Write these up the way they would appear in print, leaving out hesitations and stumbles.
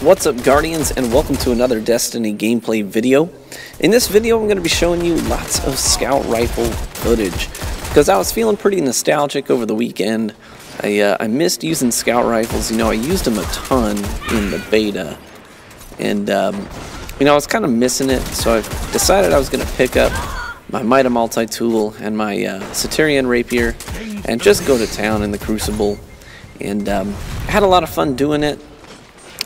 What's up, Guardians, and welcome to another Destiny gameplay video. In this video I'm going to be showing you lots of scout rifle footage because I was feeling pretty nostalgic over the weekend. I missed using scout rifles. I used them a ton in the beta, and I was kind of missing it, so I decided I was going to pick up my Mida multi-tool and my Satirian rapier and just go to town in the Crucible. And I had a lot of fun doing it,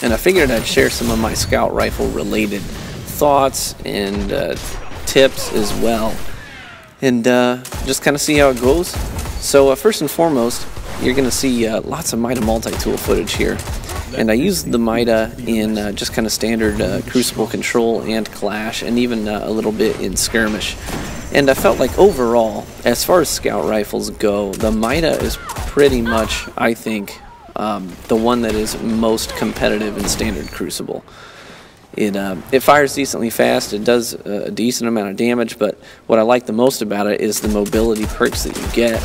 and I figured I'd share some of my scout rifle related thoughts and tips as well, and just kind of see how it goes. So first and foremost, you're going to see lots of Mida multi-tool footage here, and I used the Mida in just kind of standard Crucible control and clash, and even a little bit in skirmish. And I felt like overall, as far as scout rifles go, the Mida is pretty much, I think, the one that is most competitive in standard Crucible. It fires decently fast, it does a decent amount of damage, but what I like the most about it is the mobility perks that you get.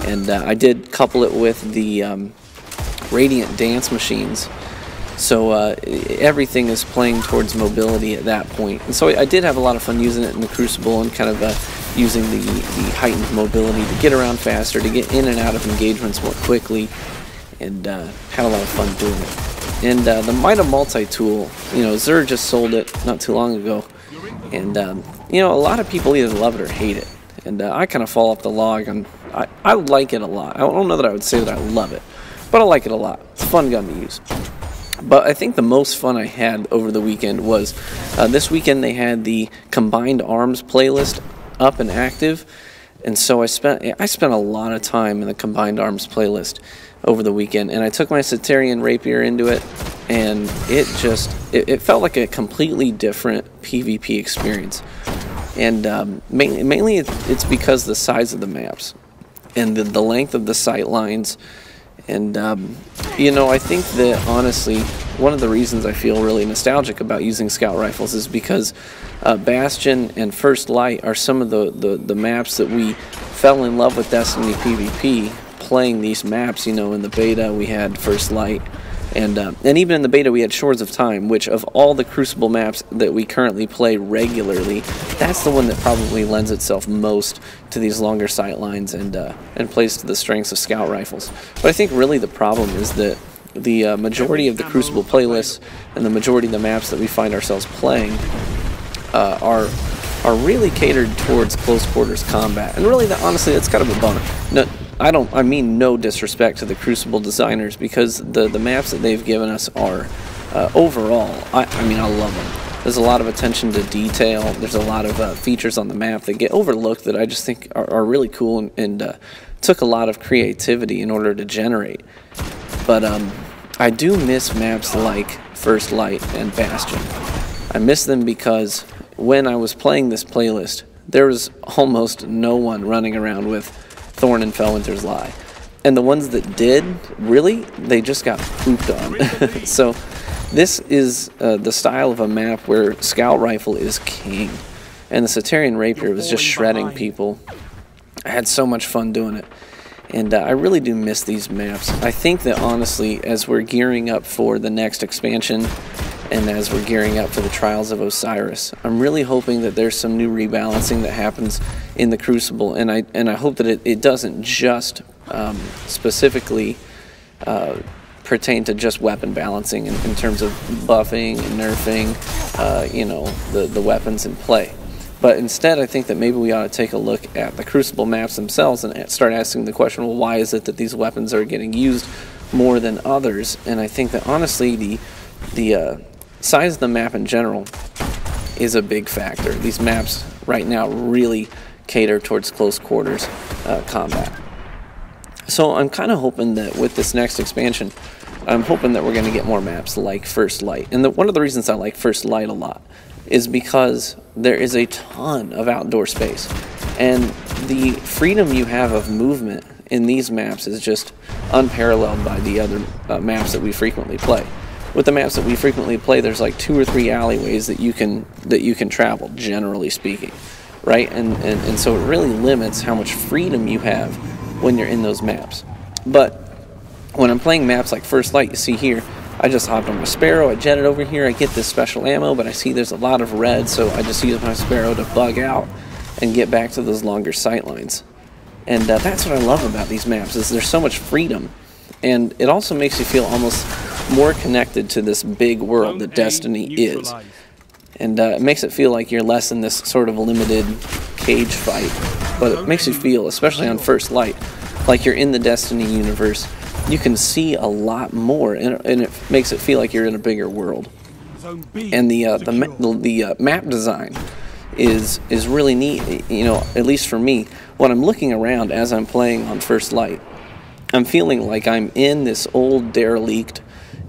And I did couple it with the Radiant Dance machines, so everything is playing towards mobility at that point. And so I did have a lot of fun using it in the Crucible and kind of using the heightened mobility to get around faster, to get in and out of engagements more quickly, and had a lot of fun doing it. And the Mida multi-tool, Xur just sold it not too long ago, and a lot of people either love it or hate it, and I kind of fall off the log. I like it a lot. I don't know that I would say that I love it, but I like it a lot. It's a fun gun to use. But I think the most fun I had over the weekend was this weekend they had the Combined Arms playlist up and active, and so I spent a lot of time in the Combined Arms playlist over the weekend, and I took my Satirian rapier into it, and it felt like a completely different PvP experience. And mainly it's because the size of the maps and the length of the sight lines. And I think that honestly one of the reasons I feel really nostalgic about using scout rifles is because Bastion and First Light are some of the maps that we fell in love with Destiny PvP playing these maps. In the beta we had First Light, and even in the beta we had Shores of Time, which of all the Crucible maps that we currently play regularly, that's the one that probably lends itself most to these longer sight lines and plays to the strengths of scout rifles. But I think really the problem is that the majority of the Crucible playlists and the majority of the maps that we find ourselves playing are really catered towards close quarters combat, and really honestly that's kind of a bummer. I mean no disrespect to the Crucible designers, because the maps that they've given us are overall, I love them. There's a lot of attention to detail. There's a lot of features on the map that get overlooked that I just think are really cool, and took a lot of creativity in order to generate. But I do miss maps like First Light and Bastion. I miss them because when I was playing this playlist, there was almost no one running around with Thorn and Felwinter's Lie. And the ones that did, really, they just got pooped on. So this is the style of a map where scout rifle is king, and the Satirian rapier was just shredding people. I had so much fun doing it, and I really do miss these maps. I think that honestly, as we're gearing up for the next expansion, and as we're gearing up for the Trials of Osiris, I'm really hoping that there's some new rebalancing that happens in the Crucible, and I hope that it doesn't just specifically pertain to just weapon balancing in terms of buffing and nerfing, the weapons in play. But instead, I think that maybe we ought to take a look at the Crucible maps themselves and start asking the question, well, why is it that these weapons are getting used more than others? And I think that honestly, the size of the map in general is a big factor. These maps right now really cater towards close quarters combat. So I'm kind of hoping that with this next expansion, I'm hoping that we're going to get more maps like First Light. And one of the reasons I like First Light a lot is because there is a ton of outdoor space, and the freedom you have of movement in these maps is just unparalleled by the other maps that we frequently play. With the maps that we frequently play, there's like 2 or 3 alleyways that you can travel, generally speaking, right? And so it really limits how much freedom you have when you're in those maps. But when I'm playing maps like First Light, you see here, I just hopped on my Sparrow, I jetted over here, I get this special ammo, but I see there's a lot of red, so I just use my Sparrow to bug out and get back to those longer sight lines. And that's what I love about these maps, is there's so much freedom. And it also makes you feel almost more connected to this big world that Destiny is. And it makes it feel like you're less in this sort of limited cage fight. But it makes you feel, especially on First Light, like you're in the Destiny universe. You can see a lot more, and it makes it feel like you're in a bigger world. And the map design is really neat, you know, at least for me. When I'm looking around as I'm playing on First Light, I'm feeling like I'm in this old derelict,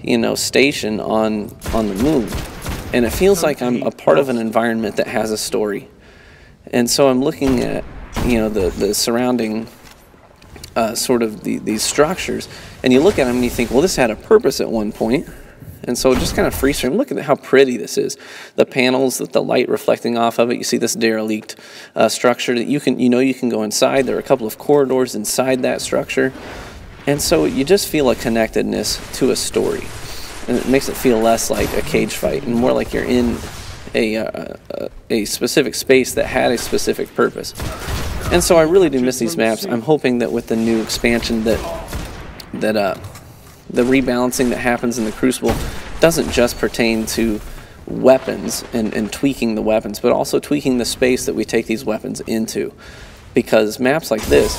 you know, station on the moon. And it feels like I'm a part of an environment that has a story. And so I'm looking at, you know, the surrounding sort of these structures, and you look at them and you think, well, this had a purpose at one point. And so just kind of freeze frame. Look at how pretty this is. The panels with the light reflecting off of it. You see this derelict structure that you can go inside. There are a couple of corridors inside that structure. And so you just feel a connectedness to a story. And it makes it feel less like a cage fight and more like you're in a specific space that had a specific purpose. And so I really do miss these maps. I'm hoping that with the new expansion the rebalancing that happens in the Crucible doesn't just pertain to weapons and tweaking the weapons, but also tweaking the space that we take these weapons into. Because maps like this,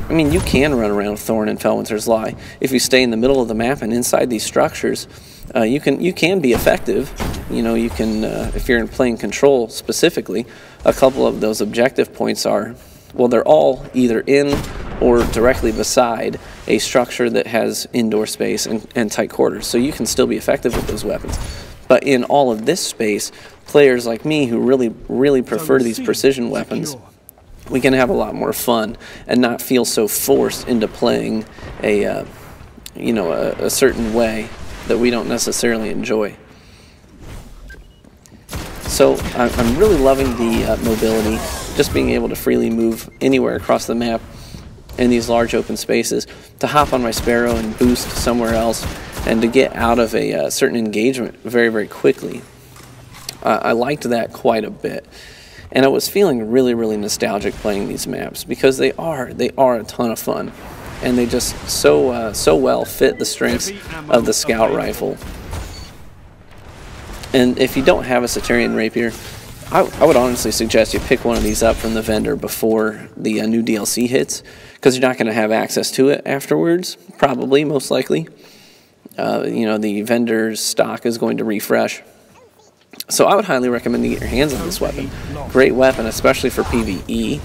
I mean, you can run around Thorn and Felwinter's Lie. If you stay in the middle of the map and inside these structures, you can be effective. You know, you can, if you're playing Control specifically, a couple of those objective points are, well, they're all either in or directly beside a structure that has indoor space and tight quarters. So you can still be effective with those weapons. But in all of this space, players like me who really prefer these precision weapons, we can have a lot more fun and not feel so forced into playing a certain way that we don't necessarily enjoy. So I'm really loving the mobility, just being able to freely move anywhere across the map in these large open spaces, to hop on my Sparrow and boost somewhere else, and to get out of a certain engagement very, very quickly. I liked that quite a bit. And I was feeling really, really nostalgic playing these maps because they are a ton of fun, and they just so well fit the strengths of the Scout Rifle. And if you don't have a Saturian Rapier, I would honestly suggest you pick one of these up from the vendor before the new DLC hits, because you're not going to have access to it afterwards, probably, most likely. You know, the vendor's stock is going to refresh. So I would highly recommend you get your hands on this weapon. Great weapon, especially for PvE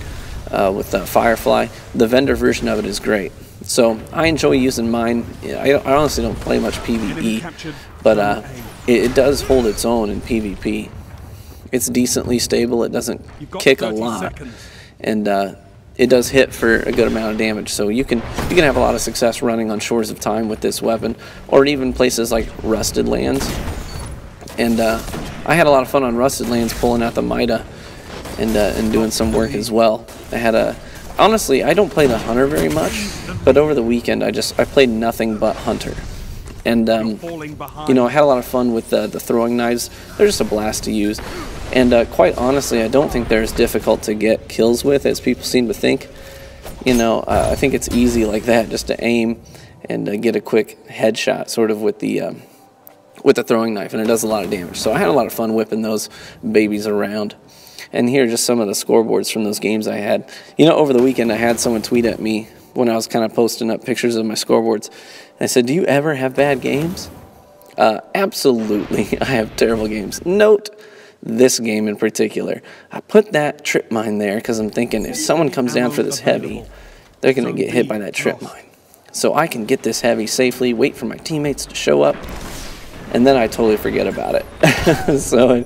with Firefly. The vendor version of it is great. So I enjoy using mine. I honestly don't play much PvE, but it does hold its own in PvP. It's decently stable. It doesn't kick a lot, and it does hit for a good amount of damage. So you can have a lot of success running on Shores of Time with this weapon, or even places like Rusted Lands. And I had a lot of fun on Rusted Lands pulling out the Mida and doing some work as well. Honestly, I don't play the Hunter very much, but over the weekend I played nothing but Hunter. And you know, I had a lot of fun with the throwing knives. They're just a blast to use. And quite honestly, I don't think they're as difficult to get kills with as people seem to think. You know, I think it's easy like that, just to aim and get a quick headshot sort of with the throwing knife, and it does a lot of damage. So I had a lot of fun whipping those babies around. And here are just some of the scoreboards from those games I had. You know, over the weekend I had someone tweet at me when I was kind of posting up pictures of my scoreboards. And I said, do you ever have bad games? Absolutely, I have terrible games. Note this game in particular. I put that trip mine there because I'm thinking if someone comes down for this heavy, they're going to get hit by that trip mine. So I can get this heavy safely, wait for my teammates to show up, and then I totally forget about it. So,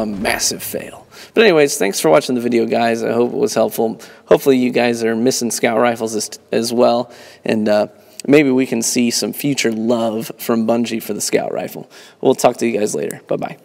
massive fail. But anyways, thanks for watching the video, guys. I hope it was helpful. Hopefully you guys are missing Scout Rifles as well, and maybe we can see some future love from Bungie for the Scout Rifle. We'll talk to you guys later. Bye-bye.